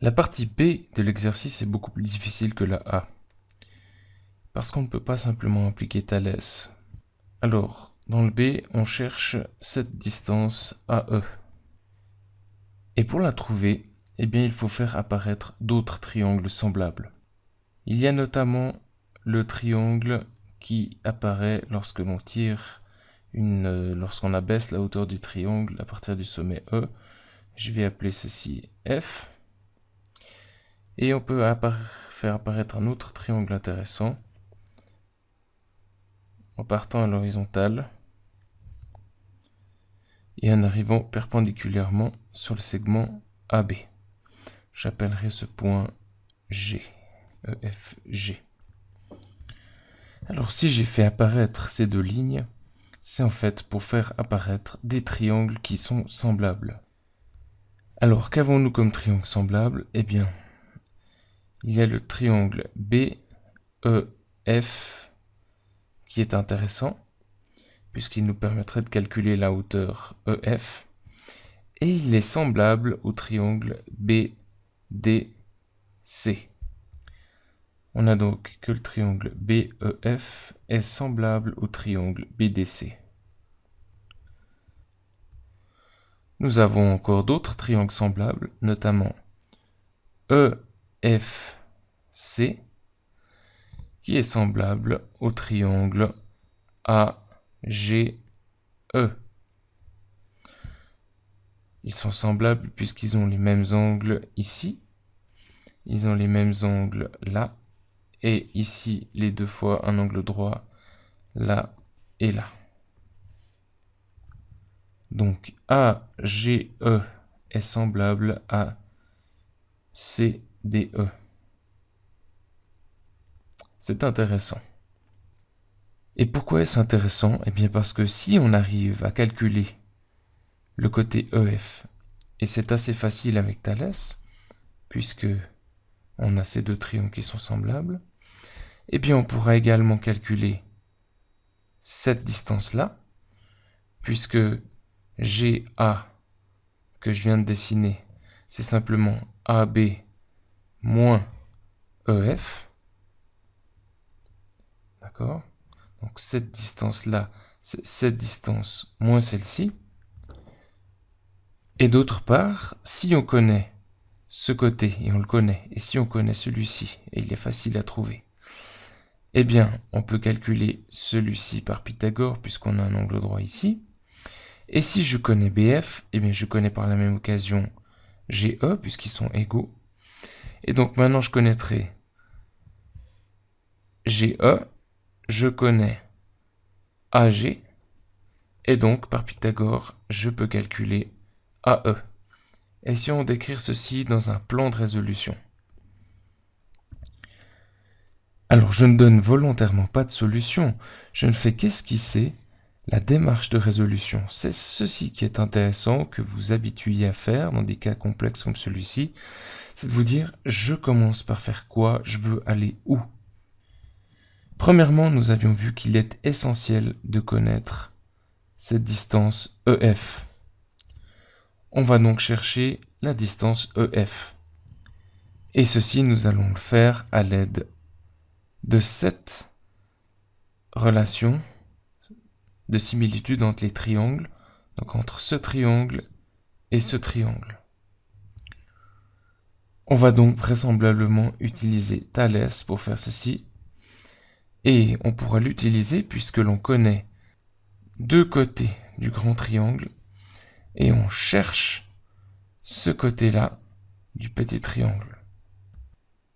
La partie B de l'exercice est beaucoup plus difficile que la A, parce qu'on ne peut pas simplement appliquer Thalès. Alors, dans le B, on cherche cette distance AE. Et pour la trouver, eh bien, il faut faire apparaître d'autres triangles semblables. Il y a notamment le triangle qui apparaît lorsque l'on tire lorsqu'on abaisse la hauteur du triangle à partir du sommet E. Je vais appeler ceci F. Et on peut faire apparaître un autre triangle intéressant en partant à l'horizontale et en arrivant perpendiculairement sur le segment AB. J'appellerai ce point G, EFG. Alors si j'ai fait apparaître ces deux lignes, c'est en fait pour faire apparaître des triangles qui sont semblables. Alors qu'avons-nous comme triangle semblable? Eh bien, il y a le triangle BEF qui est intéressant, puisqu'il nous permettrait de calculer la hauteur EF, et il est semblable au triangle BDC. On a donc que le triangle BEF est semblable au triangle BDC. Nous avons encore d'autres triangles semblables, notamment EFC, qui est semblable au triangle AGE. Ils sont semblables puisqu'ils ont les mêmes angles ici, ils ont les mêmes angles là, et ici les deux fois un angle droit là et là. Donc AGE est semblable à CDE. C'est intéressant. Et pourquoi est-ce intéressant? Eh bien parce que si on arrive à calculer le côté EF, et c'est assez facile avec Thalès, puisque on a ces deux triangles qui sont semblables, eh bien on pourra également calculer cette distance-là, puisque GA que je viens de dessiner, c'est simplement AB moins EF. D'accord? Donc cette distance-là, c'est cette distance moins celle-ci. Et d'autre part, si on connaît ce côté, et on le connaît, et si on connaît celui-ci, et il est facile à trouver, eh bien, on peut calculer celui-ci par Pythagore, puisqu'on a un angle droit ici. Et si je connais BF, eh bien, je connais par la même occasion GE, puisqu'ils sont égaux. Et donc maintenant, je connaîtrai GE, je connais AG, et donc par Pythagore, je peux calculer AE. Essayons d'écrire ceci dans un plan de résolution. Alors je ne donne volontairement pas de solution, je ne fais qu'esquisser la démarche de résolution. C'est ceci qui est intéressant, que vous habituiez à faire dans des cas complexes comme celui-ci, c'est de vous dire, je commence par faire quoi, je veux aller où. Premièrement, nous avions vu qu'il est essentiel de connaître cette distance EF. On va donc chercher la distance EF. Et ceci, nous allons le faire à l'aide de cette relation de similitude entre les triangles, donc entre ce triangle et ce triangle. On va donc vraisemblablement utiliser Thalès pour faire ceci, et on pourra l'utiliser puisque l'on connaît deux côtés du grand triangle, et on cherche ce côté-là du petit triangle.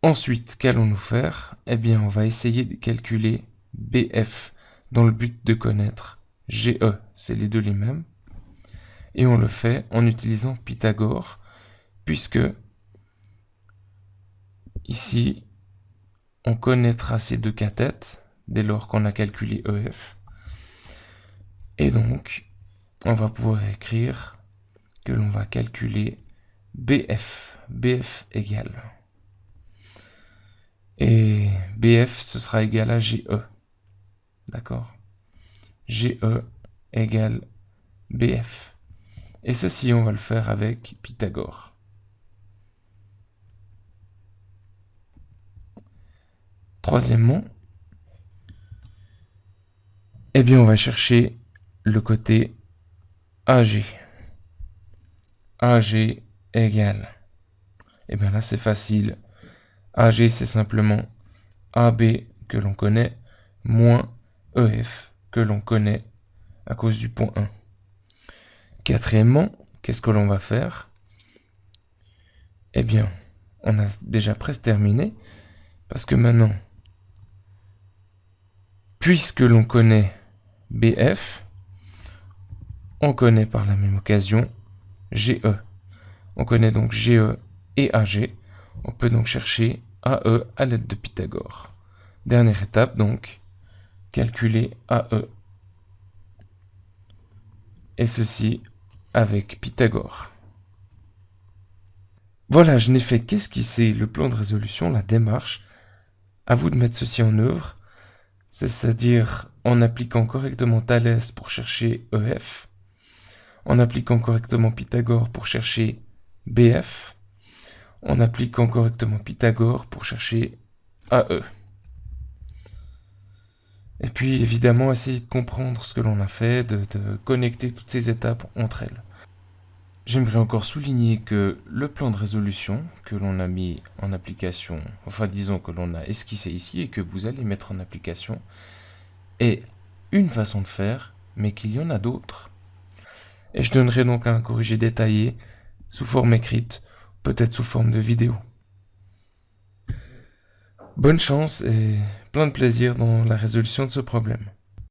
Ensuite, qu'allons-nous faire? Eh bien, on va essayer de calculer BF dans le but de connaître GE, c'est les deux les mêmes. Et on le fait en utilisant Pythagore, puisque ici, on connaîtra ces deux cathètes dès lors qu'on a calculé EF. Et donc, on va pouvoir écrire que l'on va calculer BF. BF égale. Et BF, ce sera égal à GE. D'accord? GE égale BF. Et ceci, on va le faire avec Pythagore. Troisièmement, eh bien, on va chercher le côté AG. AG égale. Eh bien là, c'est facile. AG, c'est simplement AB que l'on connaît, moins EF que l'on connaît à cause du point 1. Quatrièmement, qu'est-ce que l'on va faire? Eh bien, on a déjà presque terminé, parce que maintenant, puisque l'on connaît BF, on connaît par la même occasion GE. On connaît donc GE et AG. On peut donc chercher AE à l'aide de Pythagore. Dernière étape donc, calculer AE. Et ceci avec Pythagore. Voilà, je n'ai fait qu'esquisser le plan de résolution, la démarche. À vous de mettre ceci en œuvre, c'est-à-dire en appliquant correctement Thalès pour chercher EF, en appliquant correctement Pythagore pour chercher BF, en appliquant correctement Pythagore pour chercher AE. Et puis évidemment, essayer de comprendre ce que l'on a fait, de connecter toutes ces étapes entre elles. J'aimerais encore souligner que le plan de résolution que l'on a mis en application, enfin disons que l'on a esquissé ici et que vous allez mettre en application, est une façon de faire, mais qu'il y en a d'autres. Et je donnerai donc un corrigé détaillé, sous forme écrite, peut-être sous forme de vidéo. Bonne chance et plein de plaisir dans la résolution de ce problème.